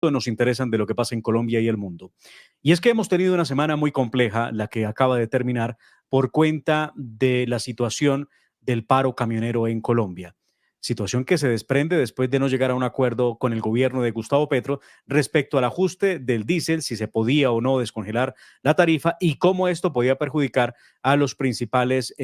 supuesto, nos interesan de lo que pasa en Colombia y el mundo. Y es que hemos tenido una semana muy compleja, la que acaba de terminar, por cuenta de la situación del paro camionero en Colombia. Situación que se desprende después de no llegar a un acuerdo con el gobierno de Gustavo Petro respecto al ajuste del diésel, si se podía o no descongelar la tarifa y cómo esto podía perjudicar a los principales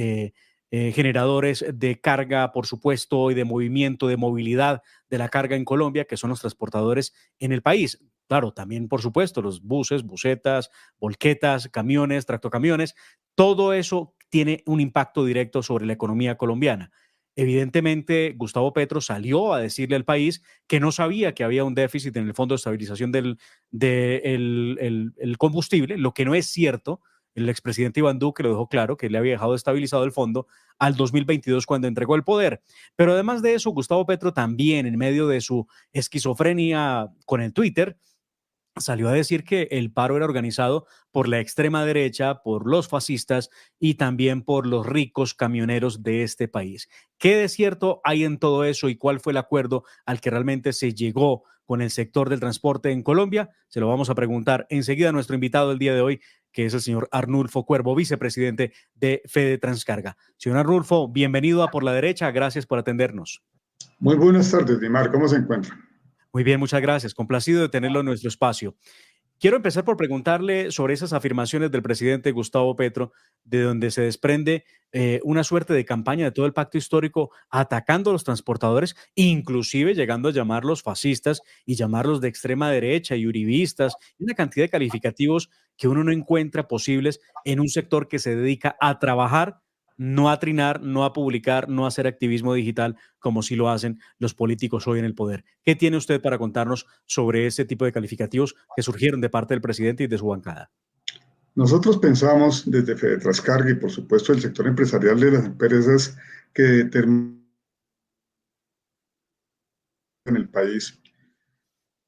generadores de carga, por supuesto, y de movimiento, de movilidad de la carga en Colombia, que son los transportadores en el país. Claro, también, por supuesto, los buses, busetas, volquetas, camiones, tractocamiones, todo eso tiene un impacto directo sobre la economía colombiana. Evidentemente, Gustavo Petro salió a decirle al país que no sabía que había un déficit en el Fondo de Estabilización el combustible, lo que no es cierto. El expresidente Iván Duque lo dejó claro, que le había dejado estabilizado el fondo al 2022 cuando entregó el poder. Pero además de eso, Gustavo Petro también, en medio de su esquizofrenia con el Twitter, salió a decir que el paro era organizado por la extrema derecha, por los fascistas y también por los ricos camioneros de este país. ¿Qué de cierto hay en todo eso y cuál fue el acuerdo al que realmente se llegó con el sector del transporte en Colombia? Se lo vamos a preguntar enseguida a nuestro invitado del día de hoy, que es el señor Arnulfo Cuervo, vicepresidente de Fede Transcarga. Señor Arnulfo, bienvenido a Por la Derecha, gracias por atendernos. Muy buenas tardes, Dimar, ¿cómo se encuentra? Muy bien, muchas gracias. Complacido de tenerlo en nuestro espacio. Quiero empezar por preguntarle sobre esas afirmaciones del presidente Gustavo Petro, de donde se desprende una suerte de campaña de todo el pacto histórico atacando a los transportadores, inclusive llegando a llamarlos fascistas y llamarlos de extrema derecha y uribistas, y una cantidad de calificativos que uno no encuentra posibles en un sector que se dedica a trabajar, no a trinar, no a publicar, no a hacer activismo digital como sí lo hacen los políticos hoy en el poder. ¿Qué tiene usted para contarnos sobre ese tipo de calificativos que surgieron de parte del presidente y de su bancada? Nosotros pensamos desde Fede Transcarga y por supuesto el sector empresarial de las empresas que determinan en el país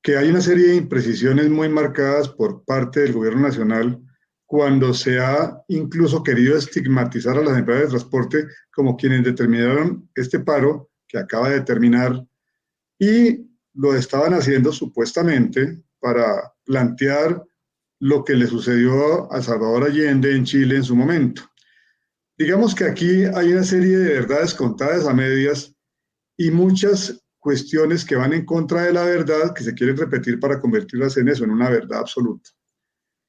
que hay una serie de imprecisiones muy marcadas por parte del gobierno nacional cuando se ha incluso querido estigmatizar a las empresas de transporte como quienes determinaron este paro que acaba de terminar y lo estaban haciendo supuestamente para plantear lo que le sucedió a Salvador Allende en Chile en su momento. Digamos que aquí hay una serie de verdades contadas a medias y muchas cuestiones que van en contra de la verdad que se quieren repetir para convertirlas en eso, en una verdad absoluta.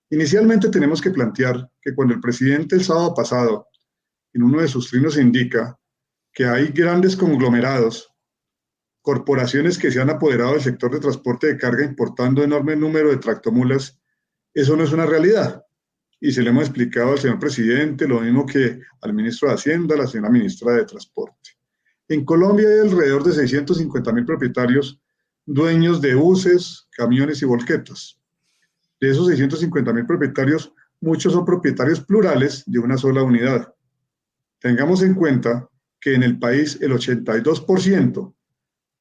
Inicialmente tenemos que plantear que cuando el presidente el sábado pasado, en uno de sus trinos, indica que hay grandes conglomerados, corporaciones que se han apoderado del sector de transporte de carga importando enorme número de tractomulas, eso no es una realidad. Y se le hemos explicado al señor presidente, lo mismo que al ministro de Hacienda, a la señora ministra de Transporte. En Colombia hay alrededor de 650.000 propietarios, dueños de buses, camiones y volquetas. De esos 650.000 propietarios, muchos son propietarios plurales de una sola unidad. Tengamos en cuenta que en el país el 82%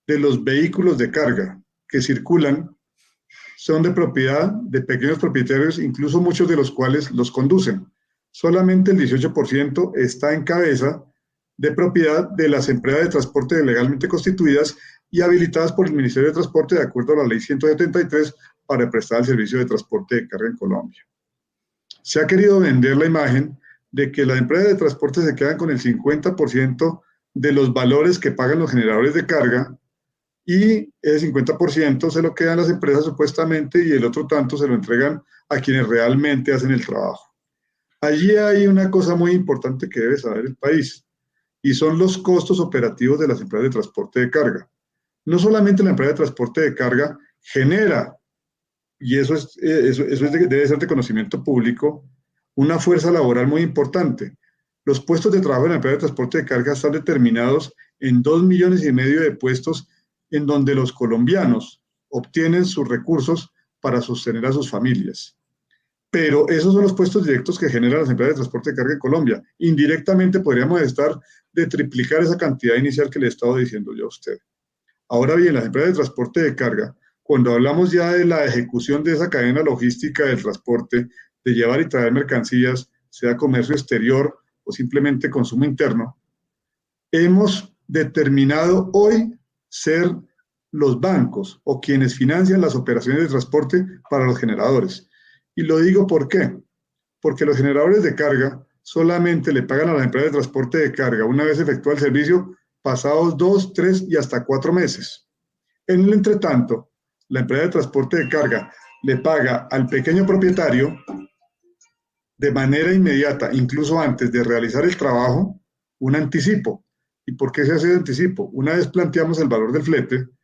de los vehículos de carga que circulan son de propiedad de pequeños propietarios, incluso muchos de los cuales los conducen. Solamente el 18% está en cabeza de propiedad de las empresas de transporte legalmente constituidas y habilitadas por el Ministerio de Transporte de acuerdo a la Ley 173 para prestar el servicio de transporte de carga en Colombia. Se ha querido vender la imagen de que las empresas de transporte se quedan con el 50% de los valores que pagan los generadores de carga y ese 50% se lo quedan las empresas supuestamente y el otro tanto se lo entregan a quienes realmente hacen el trabajo. Allí hay una cosa muy importante que debe saber el país y son los costos operativos de las empresas de transporte de carga. No solamente la empresa de transporte de carga genera, y eso debe ser de conocimiento público, una fuerza laboral muy importante. Los puestos de trabajo en la empresa de transporte de carga están determinados en 2,5 millones de puestos en donde los colombianos obtienen sus recursos para sostener a sus familias. Pero esos son los puestos directos que generan las empresas de transporte de carga en Colombia. Indirectamente podríamos estar de triplicar esa cantidad inicial que le he estado diciendo yo a usted. Ahora bien, las empresas de transporte de carga, cuando hablamos ya de la ejecución de esa cadena logística del transporte, de llevar y traer mercancías, sea comercio exterior o simplemente consumo interno, hemos determinado hoy ser los bancos o quienes financian las operaciones de transporte para los generadores. Y lo digo ¿por qué? Porque los generadores de carga solamente le pagan a la empresa de transporte de carga una vez efectúa el servicio pasados 2, 3 y hasta 4 meses. En el entretanto, la empresa de transporte de carga le paga al pequeño propietario de manera inmediata, incluso antes de realizar el trabajo, un anticipo. ¿Y por qué se hace el anticipo? Una vez planteamos el valor del flete,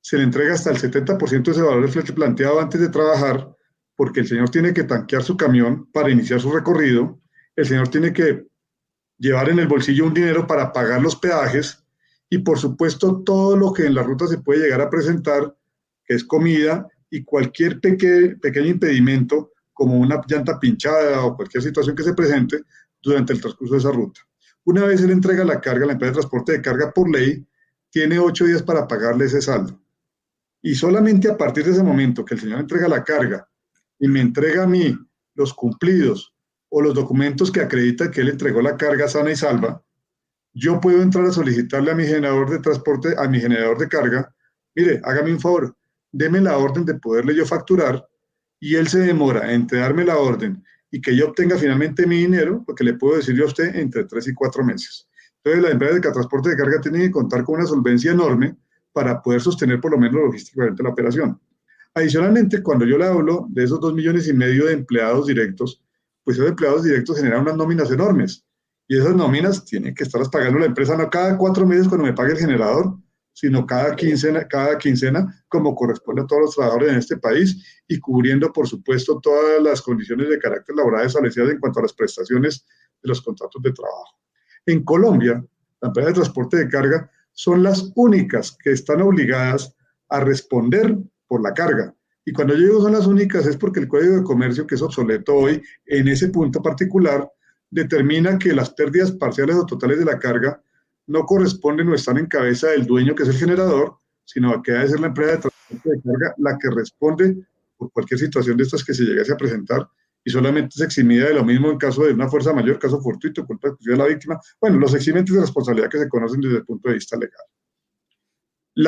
se le entrega hasta el 70% de ese valor del flete planteado antes de trabajar, porque el señor tiene que tanquear su camión para iniciar su recorrido, el señor tiene que llevar en el bolsillo un dinero para pagar los peajes y por supuesto todo lo que en la ruta se puede llegar a presentar, que es comida y cualquier pequeño impedimento como una llanta pinchada o cualquier situación que se presente durante el transcurso de esa ruta. Una vez él entrega la carga, la empresa de transporte de carga por ley tiene 8 días para pagarle ese saldo. Y solamente a partir de ese momento que el señor entrega la carga y me entrega a mí los cumplidos o los documentos que acreditan que él entregó la carga sana y salva, yo puedo entrar a solicitarle a mi generador de transporte, a mi generador de carga, mire, hágame un favor, deme la orden de poderle yo facturar y él se demora entre darme la orden y que yo obtenga finalmente mi dinero, porque le puedo decir yo a usted entre 3 y 4 meses. Entonces la empresa de transporte de carga tiene que contar con una solvencia enorme para poder sostener por lo menos logísticamente la operación. Adicionalmente, cuando yo le hablo de esos 2,5 millones de empleados directos, pues esos empleados directos generan unas nóminas enormes. Y esas nóminas tienen que estarlas pagando la empresa no cada 4 meses cuando me pague el generador, sino cada quincena, como corresponde a todos los trabajadores en este país y cubriendo, por supuesto, todas las condiciones de carácter laboral establecidas en cuanto a las prestaciones de los contratos de trabajo. En Colombia, la empresa de transporte de carga son las únicas que están obligadas a responder por la carga. Y cuando yo digo son las únicas es porque el Código de Comercio, que es obsoleto hoy, en ese punto particular, determina que las pérdidas parciales o totales de la carga no corresponden o están en cabeza del dueño, que es el generador, sino que debe ser la empresa de transporte de carga la que responde por cualquier situación de estas que se llegase a presentar y solamente es eximida de lo mismo en caso de una fuerza mayor, caso fortuito, culpa exclusiva de la víctima. Bueno, los eximentes de responsabilidad que se conocen desde el punto de vista legal.